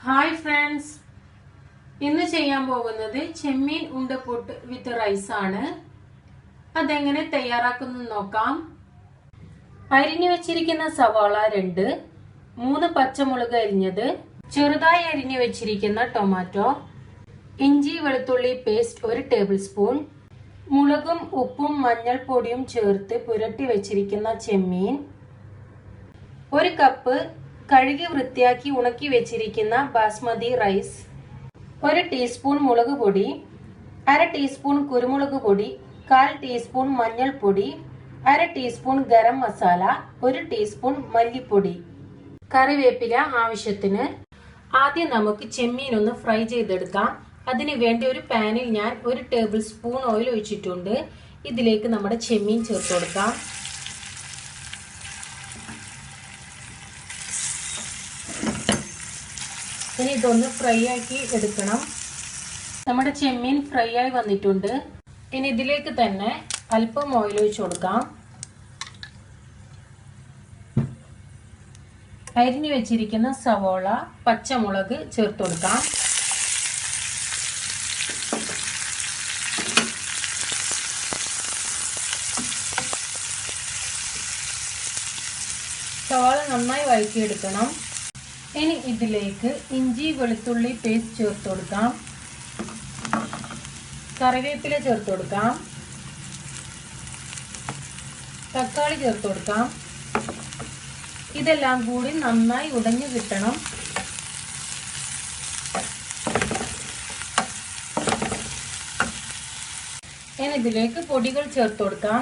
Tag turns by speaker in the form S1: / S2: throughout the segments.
S1: Hi friends, ഇന്ന് ചെയ്യാൻ പോകുന്നത് ചെമ്മീൻ ഉണ്ടപ്പുട്ട് വിത്ത് റൈസ് ആണ്. അതെങ്ങനെ തയ്യാറാക്കുന്നു നോക്കാം. അരിഞ്ഞു വെച്ചിരിക്കുന്ന സവാള 2, 3 പച്ചമുളക് അരിഞ്ഞത്, ചെറുതായി അരിഞ്ഞു വെച്ചിരിക്കുന്ന ടൊമാറ്റോ, ഇഞ്ചി വെളുത്തുള്ളി പേസ്റ്റ് 1 ടേബിൾ സ്പൂൺ, മുളകും ഉപ്പും മഞ്ഞൾപ്പൊടിയും ചേർത്ത് പുരട്ടി വെച്ചിരിക്കുന്ന ചെമ്മീൻ, 1 കപ്പ് കഴുകി വൃത്തിയാക്കി ഉണക്കി വെച്ചിരിക്കുന്ന ബാസ്മതി റൈസ്, 1 ടീസ്പൂൺ മുളക് പൊടി, 1/2 ടീസ്പൂൺ കുരുമുളക് പൊടി, 1/4 ടീസ്പൂൺ മഞ്ഞൾപ്പൊടി, 1/2 ടീസ്പൂൺ ഗരം മസാല, 1 ടീസ്പൂൺ മല്ലിപ്പൊടി, കറിവേപ്പില ആവശ്യത്തിന്. ആദ്യം നമുക്ക് ചെമ്മീൻ ഒന്ന് ഫ്രൈ ചെയ്തെടുക്കാം. അതിനു വേണ്ടി ഒരു പാനിൽ ഞാൻ 1 ടേബിൾ സ്പൂൺ ഓയിൽ ഒഴിച്ചിട്ടുണ്ട്. ഇതിലേക്ക് നമ്മുടെ ചെമ്മീൻ ചേർത്ത് കൊടുക്കാം. ഇനി ഇതൊന്ന് ഫ്രൈ ആക്കി എടുക്കണം. നമ്മുടെ ചെമ്മീൻ ഫ്രൈ ആയി വന്നിട്ടുണ്ട്. ഇനി ഇതിലേക്ക് തന്നെ അല്പം ഓയിൽ ഒഴിച്ചു കൊടുക്കാം. അരിഞ്ഞു വെച്ചിരിക്കുന്ന സവോള, പച്ചമുളക് ചേർത്ത് കൊടുക്കാം. സവാള നന്നായി വഴറ്റിയെടുക്കണം. ഇനി ഇതിലേക്ക് ഇഞ്ചി വെളുത്തുള്ളി പേസ്റ്റ് ചേർത്ത് കൊടുക്കാം. കറിവേപ്പില ചേർത്ത് കൊടുക്കാം. തക്കാളി ചേർത്ത് കൊടുക്കാം. ഇതെല്ലാം കൂടി നന്നായി ഉടഞ്ഞു കിട്ടണം. ഇനി ഇതിലേക്ക് പൊടികൾ ചേർത്ത് കൊടുക്കാം.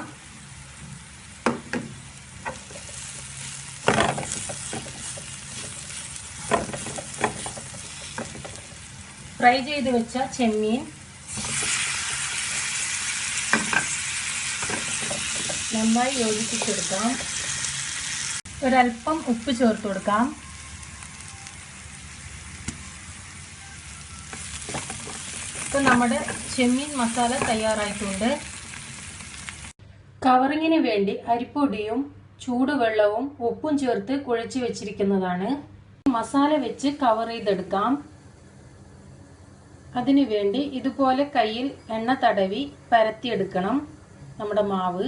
S1: ഫ്രൈ ചെയ്ത് വെച്ച ചെമ്മീൻ നന്നായി യോജിപ്പിച്ചെടുക്കാം. ഒരല്പം ഉപ്പ് ചേർത്ത് കൊടുക്കാം. ഇപ്പൊ നമ്മുടെ ചെമ്മീൻ മസാല തയ്യാറായിട്ടുണ്ട്. കവറിങ്ങിന് വേണ്ടി അരിപ്പൊടിയും ചൂടുവെള്ളവും ഉപ്പും ചേർത്ത് കുഴച്ച് വെച്ചിരിക്കുന്നതാണ്. മസാല വെച്ച് കവർ ചെയ്തെടുക്കാം. അതിനു വേണ്ടി ഇതുപോലെ കയ്യിൽ എണ്ണ തടവി പരത്തിയെടുക്കണം. നമ്മുടെ മാവ്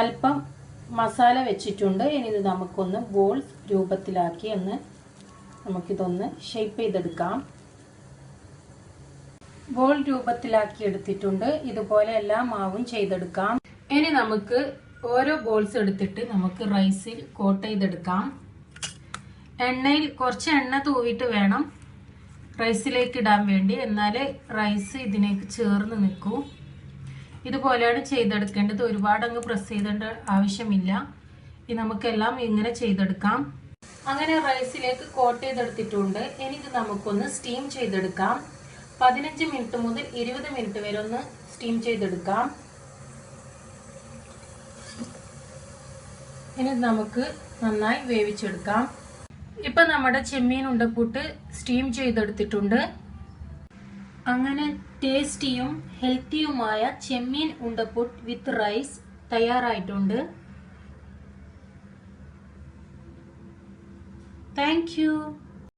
S1: അല്പം മസാല വെച്ചിട്ടുണ്ട്. ഇനി ഇത് നമുക്കൊന്ന് ബോൾസ് രൂപത്തിലാക്കി നമുക്കിതൊന്ന് ഷേപ്പ് ചെയ്തെടുക്കാം. ബോൾ രൂപത്തിലാക്കി എടുത്തിട്ടുണ്ട്. ഇതുപോലെ എല്ലാ മാവും ചെയ്തെടുക്കാം. ഇനി നമുക്ക് ഓരോ ബോൾസ് എടുത്തിട്ട് നമുക്ക് റൈസിൽ കോട്ട് ചെയ്തെടുക്കാം. എണ്ണയിൽ കുറച്ച് എണ്ണ തൂവിയിട്ട് വേണം റൈസിലേക്ക് ഇടാൻ വേണ്ടി, എന്നാലേ റൈസ് ഇതിലേക്ക് ചേർന്ന് നിൽക്കൂ. ഇതുപോലെയാണ് ചെയ്തെടുക്കേണ്ടത്. ഒരുപാട് അങ്ങ് പ്രസ് ചെയ്തേണ്ട ആവശ്യമില്ല. ഇനി നമുക്കെല്ലാം ഇങ്ങനെ ചെയ്തെടുക്കാം. അങ്ങനെ റൈസിലേക്ക് കോട്ട് ചെയ്തെടുത്തിട്ടുണ്ട്. ഇനി ഇത് നമുക്കൊന്ന് സ്റ്റീം ചെയ്തെടുക്കാം. 15 മിനിറ്റ് മുതൽ 20 മിനിറ്റ് വരെ ഒന്ന് സ്റ്റീം ചെയ്തെടുക്കാം. ഇനി നമുക്ക് നന്നായി വേവിച്ചെടുക്കാം. ഇപ്പൊ നമ്മുടെ ചെമ്മീൻ ഉണ്ടപ്പുട്ട് സ്റ്റീം ചെയ്തെടുത്തിട്ടുണ്ട്. അങ്ങനെ ടേസ്റ്റിയും ഹെൽത്തിയുമായ ചെമ്മീൻ ഉണ്ടപ്പുട്ട് വിത്ത് റൈസ് തയ്യാറായിട്ടുണ്ട്. Thank you.